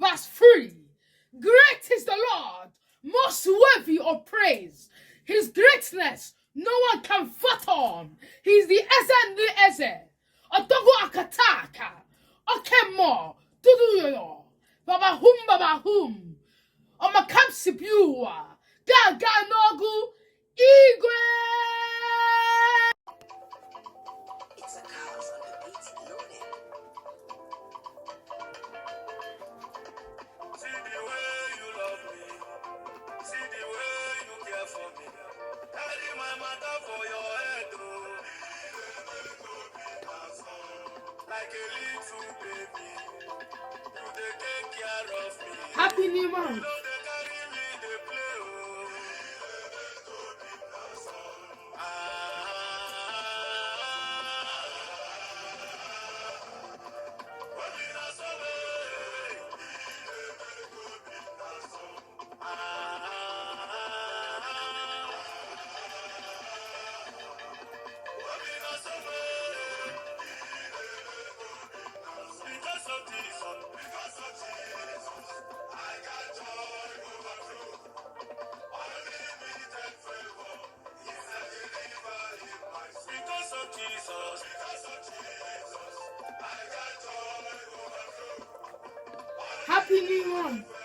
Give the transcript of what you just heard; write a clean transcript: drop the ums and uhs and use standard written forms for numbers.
Verse 3. Great is the Lord, most worthy of praise. His greatness no one can fathom. He's the Eze and the Eze. Otogo akataka. Okemo. Tuduyo. Baba hum. Omakapsipiwa. Gaga nogu. Igwe. It's a house on the beat loaded. See the way you love me. See the way you care for me. Carry my matter for your head, oh. Like a little baby. You they take care of me. Happy New Month. You know they carry me, they play, oh. Happy New Month.